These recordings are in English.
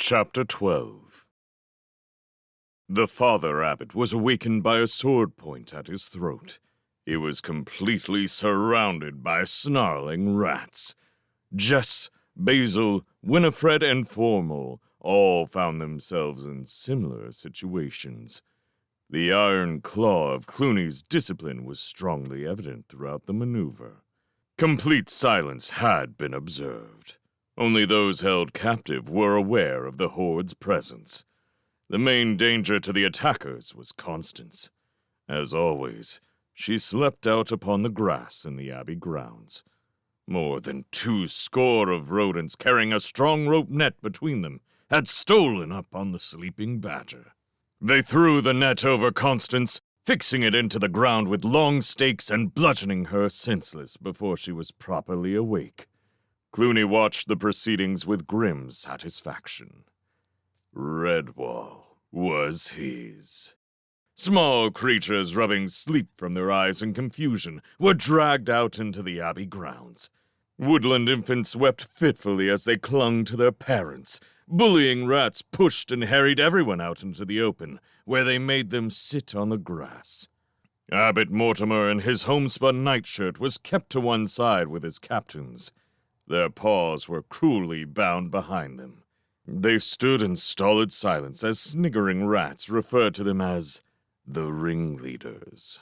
Chapter 12. The father abbot was awakened by a sword point at his throat. He was completely surrounded by snarling rats. Jess, Basil, Winifred, and Formal all found themselves in similar situations. The iron claw of Cluny's discipline was strongly evident throughout the maneuver. Complete silence had been observed. Only those held captive were aware of the horde's presence. The main danger to the attackers was Constance. As always, she slept out upon the grass in the abbey grounds. More than 20 of rodents carrying a strong rope net between them had stolen up on the sleeping badger. They threw the net over Constance, fixing it into the ground with long stakes and bludgeoning her senseless before she was properly awake. Cluny watched the proceedings with grim satisfaction. Redwall was his. Small creatures rubbing sleep from their eyes in confusion were dragged out into the abbey grounds. Woodland infants wept fitfully as they clung to their parents. Bullying rats pushed and harried everyone out into the open, where they made them sit on the grass. Abbot Mortimer in his homespun nightshirt was kept to one side with his captains. Their paws were cruelly bound behind them. They stood in stolid silence as sniggering rats referred to them as the ringleaders.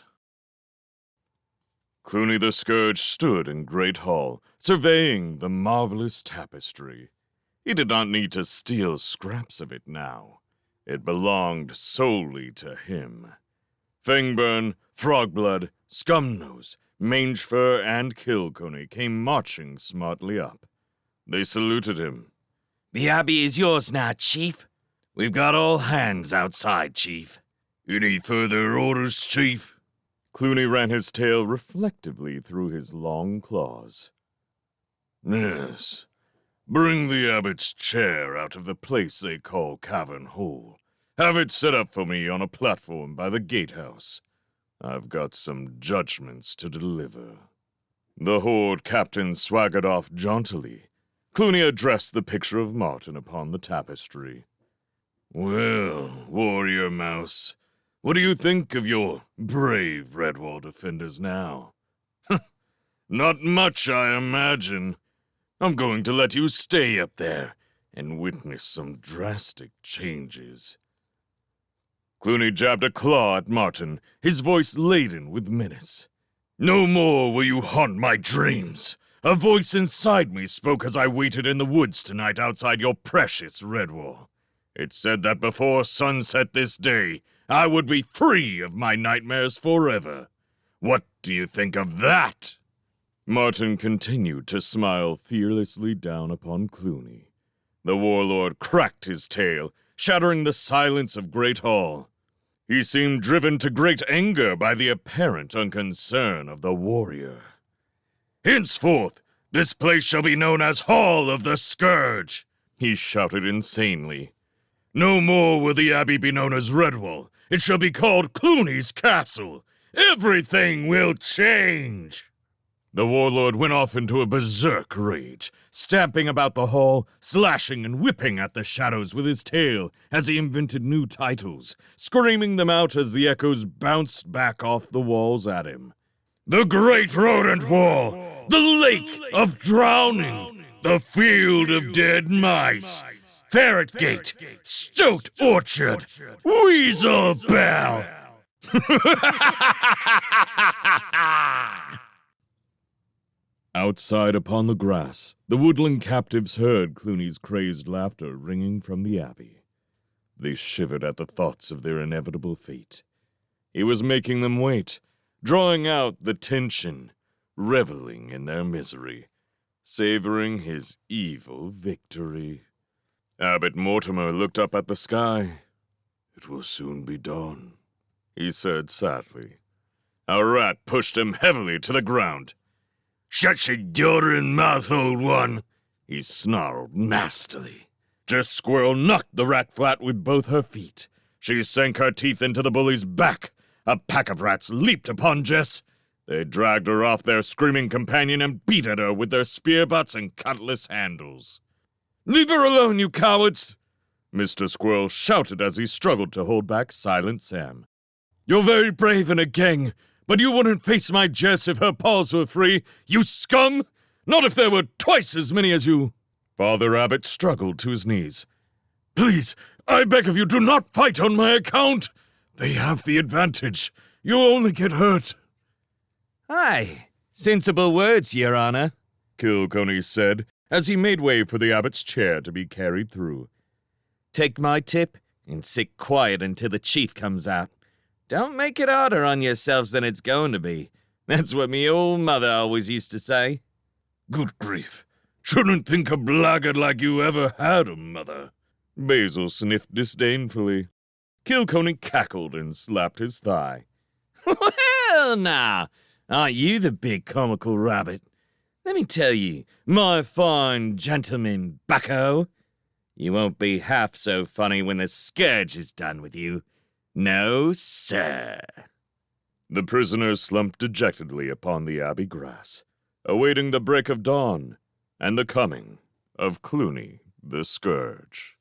Cluny the Scourge stood in Great Hall, surveying the marvelous tapestry. He did not need to steal scraps of it now. It belonged solely to him. Fangburn, Frogblood, Scumnose, Mangefur, and Kilconey came marching smartly up. They saluted him. "The abbey is yours now, Chief. We've got all hands outside, Chief." "Any further orders, Chief?" Cluny ran his tail reflectively through his long claws. "Yes. Bring the abbot's chair out of the place they call Cavern Hole. Have it set up for me on a platform by the gatehouse. I've got some judgments to deliver." The horde captain swaggered off jauntily. Cluny addressed the picture of Martin upon the tapestry. "Well, warrior mouse, what do you think of your brave Redwall defenders now?" "Not much, I imagine. I'm going to let you stay up there and witness some drastic changes." Cluny jabbed a claw at Martin, his voice laden with menace. "No more will you haunt my dreams. A voice inside me spoke as I waited in the woods tonight outside your precious Redwall. It said that before sunset this day, I would be free of my nightmares forever. What do you think of that?" Martin continued to smile fearlessly down upon Cluny. The warlord cracked his tail, shattering the silence of Great Hall. He seemed driven to great anger by the apparent unconcern of the warrior. "Henceforth, this place shall be known as Hall of the Scourge," he shouted insanely. "No more will the abbey be known as Redwall. It shall be called Cluny's Castle. Everything will change." The warlord went off into a berserk rage, stamping about the hall, slashing and whipping at the shadows with his tail as he invented new titles, screaming them out as the echoes bounced back off the walls at him. "The Great Rodent Wall, the Lake of Drowning, the Field of Dead Mice, Ferret Gate, Stoat Orchard, Weasel Bell." Outside upon the grass, the woodland captives heard Cluny's crazed laughter ringing from the abbey. They shivered at the thoughts of their inevitable fate. He was making them wait, drawing out the tension, reveling in their misery, savoring his evil victory. Abbot Mortimer looked up at the sky. "It will soon be dawn," he said sadly. A rat pushed him heavily to the ground. "Shut your doddering mouth, old one," he snarled nastily. Jess Squirrel knocked the rat flat with both her feet. She sank her teeth into the bully's back. A pack of rats leaped upon Jess. They dragged her off their screaming companion and beat at her with their spear butts and cutlass handles. "Leave her alone, you cowards!" Mr. Squirrel shouted as he struggled to hold back Silent Sam. "You're very brave in a gang, but you wouldn't face my Jess if her paws were free, you scum! Not if there were twice as many as you!" Father Rabbit struggled to his knees. "Please, I beg of you, do not fight on my account! They have the advantage. You'll only get hurt." "Aye, sensible words, Your Honor," Cluny said, as he made way for the abbot's chair to be carried through. "Take my tip and sit quiet until the chief comes out. Don't make it harder on yourselves than it's going to be. That's what me old mother always used to say." "Good grief. Shouldn't think a blackguard like you ever had a mother." Basil sniffed disdainfully. Cluny cackled and slapped his thigh. "Well, now, aren't you the big comical rabbit? Let me tell you, my fine gentleman bucko, you won't be half so funny when the scourge is done with you. No, sir." The prisoner slumped dejectedly upon the abbey grass, awaiting the break of dawn and the coming of Cluny the Scourge.